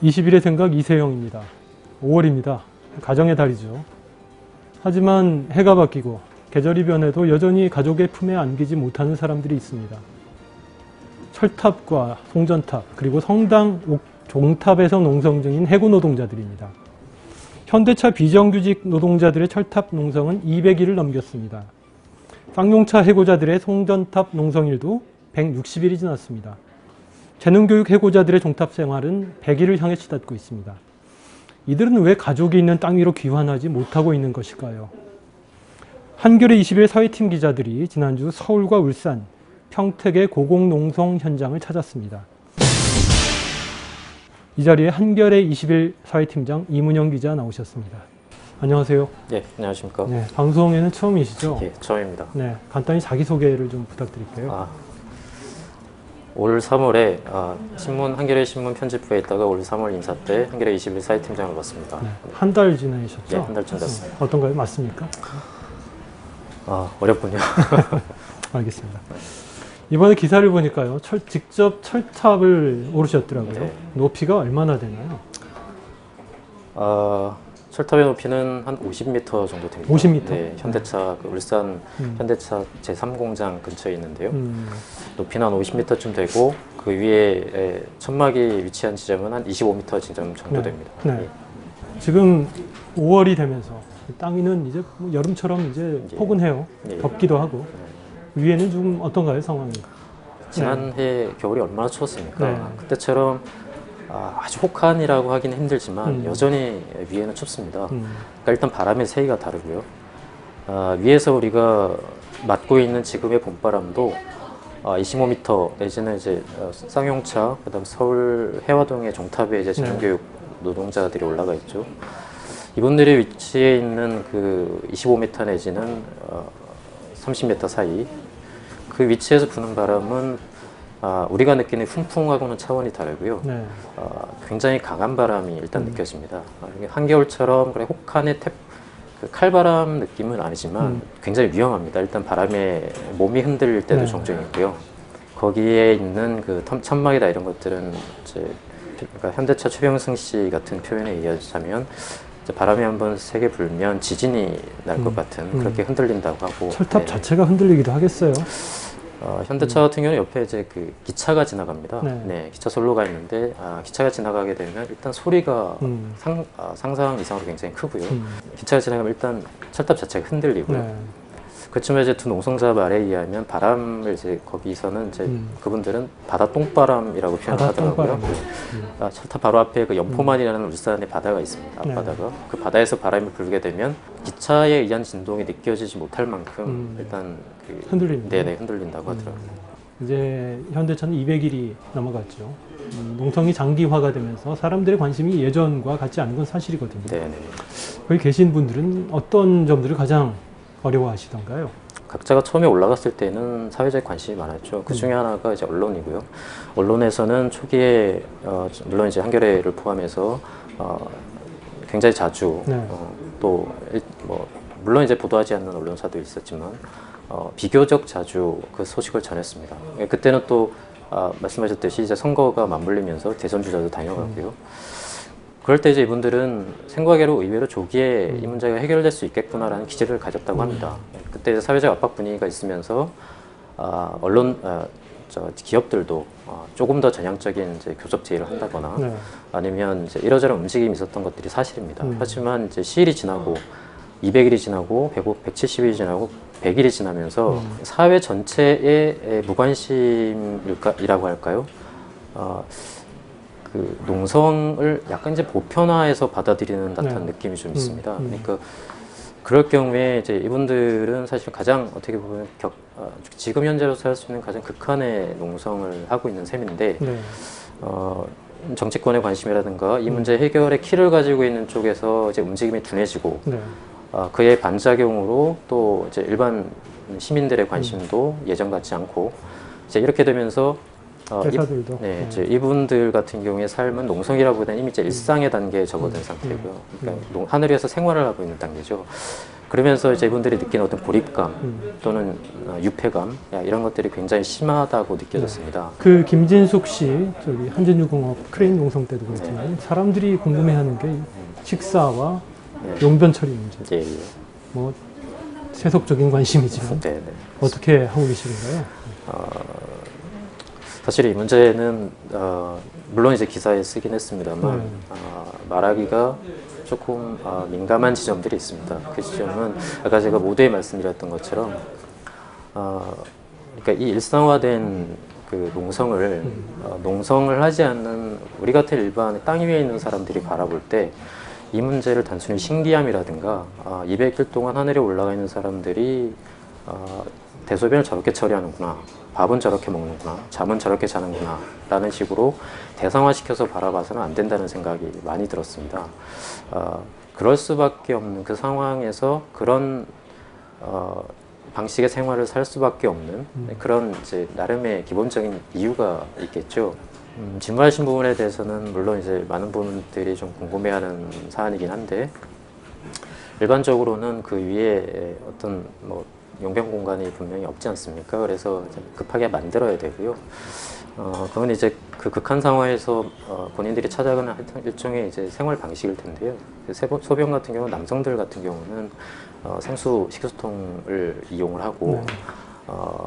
20일의 생각 이세영입니다. 5월입니다. 가정의 달이죠. 하지만 해가 바뀌고 계절이 변해도 여전히 가족의 품에 안기지 못하는 사람들이 있습니다. 철탑과 송전탑 그리고 성당 종탑에서 농성 중인 해고 노동자들입니다. 현대차 비정규직 노동자들의 철탑 농성은 200일을 넘겼습니다. 쌍용차 해고자들의 송전탑 농성일도 160일이 지났습니다. 재능교육 해고자들의 종탑 생활은 100일을 향해 치닫고 있습니다. 이들은 왜 가족이 있는 땅 위로 귀환하지 못하고 있는 것일까요? 한겨레 20일 사회팀 기자들이 지난주 서울과 울산, 평택의 고공농성 현장을 찾았습니다. 이 자리에 한겨레 20일 사회팀장 이문영 기자 나오셨습니다. 안녕하세요. 네, 안녕하십니까. 네, 방송에는 처음이시죠? 네, 처음입니다. 네, 간단히 자기소개를 좀 부탁드릴게요. 올 3월에 한겨레 신문 편집부에 있다가 올 3월 인사 때 한겨레 21 사회팀장을 맡습니다. 네, 한 달 지내셨죠? 네, 한 달쯤 됐습니다. 어떤가요? 맞습니까? 어렵군요. 알겠습니다. 이번에 기사를 보니까요, 직접 철탑을 오르셨더라고요. 네. 높이가 얼마나 되나요? 철탑의 높이는 한 50m 정도 됩니다. 50m? 네, 현대차, 울산 현대차 제3공장 근처에 있는데요. 높이는 한 50m쯤 되고, 그 위에 천막이 위치한 지점은 한 25m 지점 정도 됩니다. 네. 지금 5월이 되면서 땅 위는 이제 여름처럼 이제 포근해요. 덥기도 하고. 위에는 좀 어떤가요, 상황이? 지난해 겨울이 얼마나 추웠습니까? 네. 그때처럼 아주 혹한이라고 하기는 힘들지만 여전히 위에는 춥습니다. 그러니까 일단 바람의 세기가 다르고요. 위에서 우리가 맞고 있는 지금의 봄바람도 25m 내지는 이제 쌍용차, 그다음 서울 해화동의 종탑에 이제 재능교육 노동자들이 올라가 있죠. 이분들이 위치해 있는 그 25m 내지는 30m 사이, 그 위치에서 부는 바람은 우리가 느끼는 훈풍하고는 차원이 다르고요. 네. 굉장히 강한 바람이 일단 느껴집니다. 한겨울처럼 그래 혹한의 그 칼바람 느낌은 아니지만 굉장히 위험합니다. 일단 바람에 몸이 흔들릴 때도 종종 있고요. 거기에 있는 그 천막이다 이런 것들은 이제 그러니까 현대차 최병승 씨 같은 표현에 의하자면 바람이 한번 세게 불면 지진이 날 것 같은 그렇게 흔들린다고 하고. 철탑 자체가 흔들리기도 하겠어요. 현대차 같은 경우는 옆에 이제 그 기차가 지나갑니다. 네. 기차 선로가 있는데 기차가 지나가게 되면 일단 소리가 상상 이상으로 굉장히 크고요. 기차가 지나가면 일단 철탑 자체가 흔들리고요. 그렇지만 이제 두 농성자 말에 의하면 바람을 이제 거기서는 이제 그분들은 바다 똥바람이라고 표현하더라고요. 철탑 바로 앞에 그 연포만이라는 울산의 바다가 있습니다. 앞바다가. 그 바다에서 바람이 불게 되면 기차에 의한 진동이 느껴지지 못할 만큼 일단 흔들린다. 네네, 흔들린다고 하더라고요. 이제 현대차는 200일이 넘어갔죠. 농성이 장기화가 되면서 사람들의 관심이 예전과 같지 않은 건 사실이거든요. 네네. 거기 계신 분들은 어떤 점들을 가장 어려워하시던가요? 각자가 처음에 올라갔을 때는 사회적 관심이 많았죠. 그 중에 하나가 이제 언론이고요. 언론에서는 초기에 물론 이제 한겨레를 포함해서 굉장히 자주 또 물론 이제 보도하지 않는 언론사도 있었지만 비교적 자주 그 소식을 전했습니다. 그때는 또 말씀하셨듯이 이제 선거가 맞물리면서 대선 주자도 다녀가고요. 그럴 때 이제 이분들은 생각외로 의외로 조기에 이 문제가 해결될 수 있겠구나라는 기대를 가졌다고 합니다. 그때 이제 사회적 압박 분위기가 있으면서 기업들도 조금 더 전향적인 이제 교섭 제의를 한다거나 아니면 이제 이러저런 움직임이 있었던 것들이 사실입니다. 하지만 이제 시일이 지나고 200일이 지나고 170일이 지나고 100일이 지나면서 사회 전체의 무관심이라고 할까요? 그 농성을 약간 이제 보편화해서 받아들이는 듯한 느낌이 좀 있습니다. 그러니까 그럴 경우에 이제 이분들은 사실 가장 어떻게 보면 지금 현재로서 할 수 있는 가장 극한의 농성을 하고 있는 셈인데 정치권의 관심이라든가 이 문제 해결의 키를 가지고 있는 쪽에서 이제 움직임이 둔해지고 그의 반작용으로 또 이제 일반 시민들의 관심도 예전 같지 않고 이제 이렇게 되면서 회사들도. 이제 이분들 같은 경우에 삶은 농성이라보다는 이미 이제 일상의 단계에 접어든 상태고요. 그러니까 하늘 위에서 생활을 하고 있는 단계죠. 그러면서 이제 이분들이 느끼는 어떤 고립감 또는 유폐감 이런 것들이 굉장히 심하다고 느껴졌습니다. 그 김진숙 씨, 저기 한진유공업 크레인 농성 때도 그랬지만 사람들이 궁금해하는 게 식사와 용변 처리 문제. 예, 예. 뭐 세속적인 관심이지만 네, 네. 어떻게 하고 계시는가요? 사실 이 문제는 물론 이제 기사에 쓰긴 했습니다만 말하기가 조금 민감한 지점들이 있습니다. 그 지점은 아까 제가 모두에 말씀드렸던 것처럼 그러니까 이 일상화된 그 농성을 하지 않는 우리 같은 일반 땅 위에 있는 사람들이 바라볼 때 이 문제를 단순히 신기함이라든가 200일 동안 하늘에 올라가 있는 사람들이 대소변을 저렇게 처리하는구나, 밥은 저렇게 먹는구나, 잠은 저렇게 자는구나 라는 식으로 대상화시켜서 바라봐서는 안 된다는 생각이 많이 들었습니다. 그럴 수밖에 없는 그 상황에서 그런 방식의 생활을 살 수밖에 없는 그런 이제 나름의 기본적인 이유가 있겠죠. 질문하신 부분에 대해서는 물론 이제 많은 분들이 좀 궁금해하는 사안이긴 한데 일반적으로는 그 위에 어떤 뭐 용변 공간이 분명히 없지 않습니까? 그래서 급하게 만들어야 되고요. 그건 이제 그 극한 상황에서 본인들이 찾아가는 일종의 이제 생활 방식일 텐데요. 소변 같은 경우 남성들 같은 경우는 생수 식수통을 이용을 하고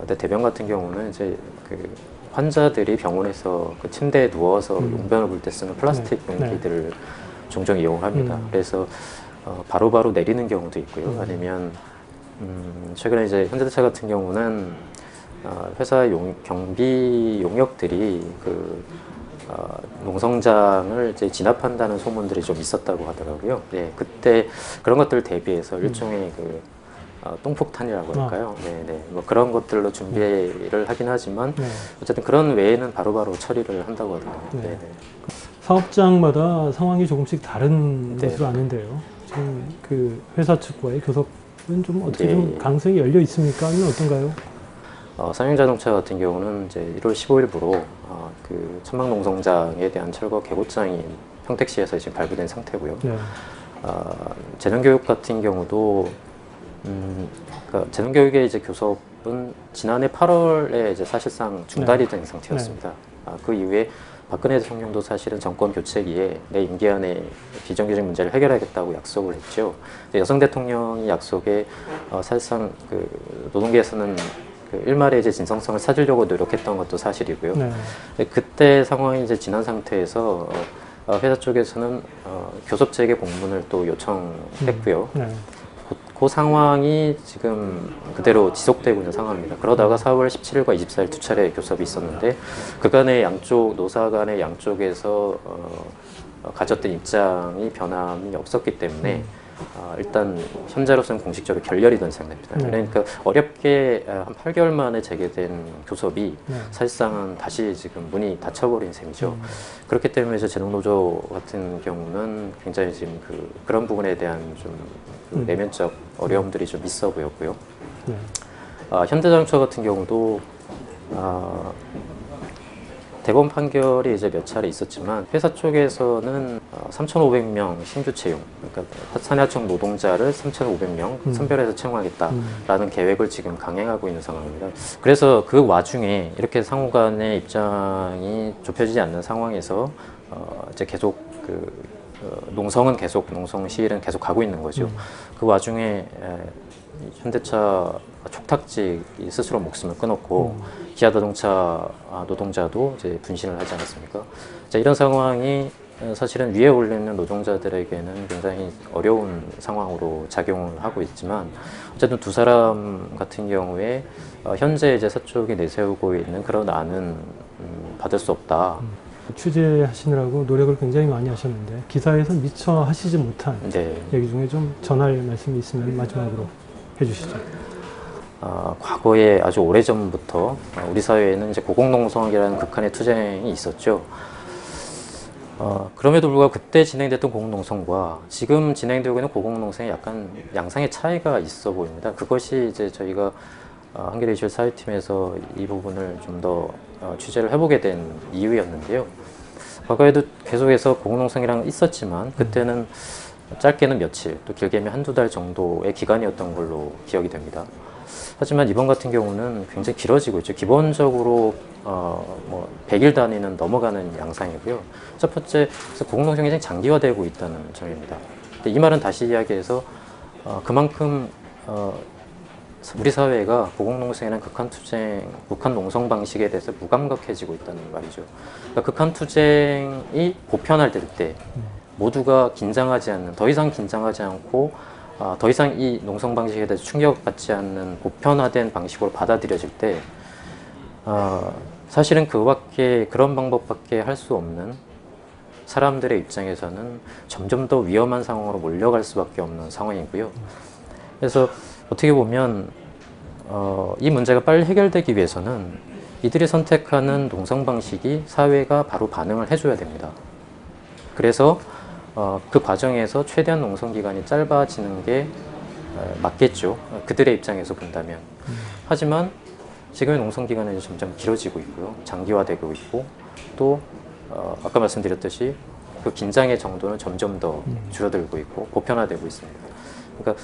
근데 대변 같은 경우는 이제 그 환자들이 병원에서 그 침대에 누워서 용변을 볼 때 쓰는 플라스틱 용기들을 종종 이용을 합니다. 그래서 바로바로 내리는 경우도 있고요. 아니면 최근에 이제 현대차 같은 경우는 회사 경비 용역들이 그 농성장을 이제 진압한다는 소문들이 좀 있었다고 하더라고요. 네, 그때 그런 것들 대비해서 일종의 그 똥폭탄이라고 할까요? 네, 뭐 그런 것들로 준비를 하긴 하지만 어쨌든 그런 외에는 바로바로 처리를 한다고 하더라고요. 네. 사업장마다 상황이 조금씩 다른 것으로 아는데요. 지금 그 회사 측과의 교섭은 좀 어떻게 좀 가능성이 열려 있습니까? 아니면 어떤가요? 삼성자동차 같은 경우는 이제 1월 15일부로 그 천막농성장에 대한 철거 개고장이 평택시에서 지금 발부된 상태고요. 재능교육 같은 경우도 그러니까 재능교육의 이제 교섭은 지난해 8월에 이제 사실상 중단이 된 상태였습니다. 그 이후에 박근혜 대통령도 사실은 정권 교체기에 내 임기 안에 비정규직 문제를 해결하겠다고 약속을 했죠. 여성 대통령이 약속에 사실상 그 노동계에서는 그 일말의 이제 진정성을 찾으려고 노력했던 것도 사실이고요. 그때 상황이 이제 지난 상태에서 회사 쪽에서는 교섭 재개 공문을 또 요청했고요. 그 상황이 지금 그대로 지속되고 있는 상황입니다. 그러다가 4월 17일과 24일 두 차례 교섭이 있었는데 그간의 양쪽 노사 간의 양쪽에서 가졌던 입장이 변함이 없었기 때문에 일단 현재로서는 공식적으로 결렬이 된 상태입니다. 그러니까 어렵게 한 8개월 만에 재개된 교섭이 사실상은 다시 지금 문이 닫혀버린 셈이죠. 그렇기 때문에 이제 재능노조 같은 경우는 굉장히 지금 그런 부분에 대한 좀 내면적 어려움들이 좀 있어 보였고요. 현대자동차 같은 경우도 대법원 판결이 이제 몇 차례 있었지만 회사 쪽에서는 3,500명 신규 채용, 그러니까 산하청 노동자를 3,500명 선별해서 채용하겠다라는 계획을 지금 강행하고 있는 상황입니다. 그래서 그 와중에 이렇게 상호 간의 입장이 좁혀지지 않는 상황에서 이제 계속 농성은 계속 농성 시일은 계속 가고 있는 거죠. 그 와중에 현대차 촉탁직이 스스로 목숨을 끊었고 기아자동차 노동자도 이제 분신을 하지 않았습니까? 자, 이런 상황이 사실은 위에 올리는 노동자들에게는 굉장히 어려운 상황으로 작용을 하고 있지만 어쨌든 두 사람 같은 경우에 현재 이제 서쪽이 내세우고 있는 그런 안은 받을 수 없다. 취재하시느라고 노력을 굉장히 많이 하셨는데 기사에서 미처 하시지 못한 얘기 중에 좀 전할 말씀이 있으면 마지막으로 해주시죠. 과거에 아주 오래전부터 우리 사회에는 이제 고공농성이라는 극한의 투쟁이 있었죠. 그럼에도 불구하고 그때 진행됐던 고공농성과 지금 진행되고 있는 고공농성에 약간 양상의 차이가 있어 보입니다. 그것이 이제 저희가 한겨레이실 사회팀에서 이 부분을 좀 더 취재를 해보게 된 이유였는데요. 과거에도 계속해서 고공농성이랑 있었지만 그때는 짧게는 며칠, 또 길게는 한두 달 정도의 기간이었던 걸로 기억이 됩니다. 하지만 이번 같은 경우는 굉장히 길어지고 있죠. 기본적으로 100일 단위는 넘어가는 양상이고요. 첫 번째, 고공농성이 굉장히 장기화되고 있다는 점입니다. 근데 이 말은 다시 이야기해서 그만큼 우리 사회가 고공농성이나 극한투쟁, 극한농성 방식에 대해서 무감각해지고 있다는 말이죠. 그러니까 극한투쟁이 보편화될 때 모두가 긴장하지 않는, 더 이상 긴장하지 않고 더 이상 이 농성 방식에 대해서 충격받지 않는 보편화된 방식으로 받아들여질 때 사실은 그런 방법밖에 할 수 없는 사람들의 입장에서는 점점 더 위험한 상황으로 몰려갈 수밖에 없는 상황이고요. 그래서 어떻게 보면 이 문제가 빨리 해결되기 위해서는 이들이 선택하는 농성 방식이 사회가 바로 반응을 해줘야 됩니다. 그래서 그 과정에서 최대한 농성 기간이 짧아지는 게 맞겠죠. 그들의 입장에서 본다면. 하지만 지금의 농성 기간은 점점 길어지고 있고요. 장기화되고 있고 또 아까 말씀드렸듯이 그 긴장의 정도는 점점 더 줄어들고 있고 보편화되고 있습니다. 그러니까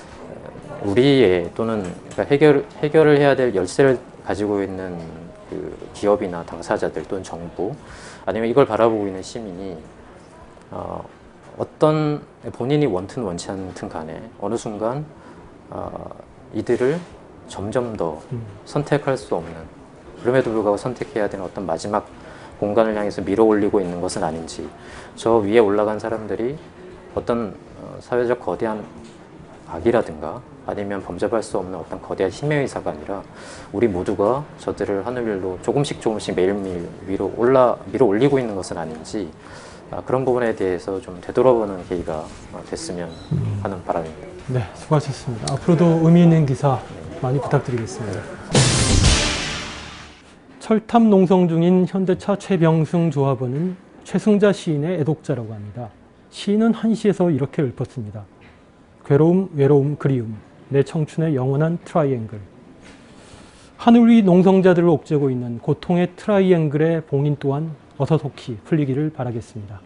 우리의 또는 해결을 해야 될 열쇠를 가지고 있는 그 기업이나 당사자들 또는 정부 아니면 이걸 바라보고 있는 시민이 어떤 본인이 원튼 원치 않든 간에 어느 순간 이들을 점점 더 선택할 수 없는, 그럼에도 불구하고 선택해야 되는 어떤 마지막 공간을 향해서 밀어 올리고 있는 것은 아닌지, 저 위에 올라간 사람들이 어떤 사회적 거대한 악이라든가 아니면 범접할 수 없는 어떤 거대한 힘의 의사가 아니라 우리 모두가 저들을 하늘 위로 조금씩 매일매일 밀어 올리고 있는 것은 아닌지, 그런 부분에 대해서 좀 되돌아보는 계기가 됐으면 하는 바람입니다. 네, 수고하셨습니다. 앞으로도 의미 있는 기사 많이 부탁드리겠습니다. 철탑 농성 중인 현대차 최병승 조합원은 최승자 시인의 애독자라고 합니다. 시인은 한시에서 이렇게 읊었습니다. 괴로움, 외로움, 그리움, 내 청춘의 영원한 트라이앵글. 하늘 위 농성자들을 옥죄고 있는 고통의 트라이앵글의 봉인 또한 어서 속히 풀리기를 바라겠습니다.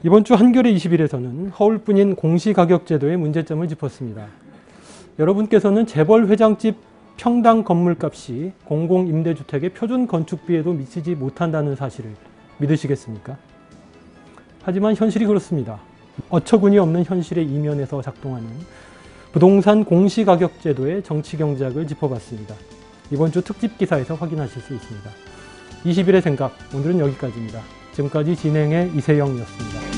이번 주 한겨레 21에서는 허울뿐인 공시가격제도의 문제점을 짚었습니다. 여러분께서는 재벌 회장집 평당 건물값이 공공임대주택의 표준 건축비에도 미치지 못한다는 사실을 믿으시겠습니까? 하지만 현실이 그렇습니다. 어처구니 없는 현실의 이면에서 작동하는 부동산 공시가격제도의 정치경제학을 짚어봤습니다. 이번 주 특집 기사에서 확인하실 수 있습니다. 20일의 생각, 오늘은 여기까지입니다. 지금까지 진행의 이세영이었습니다.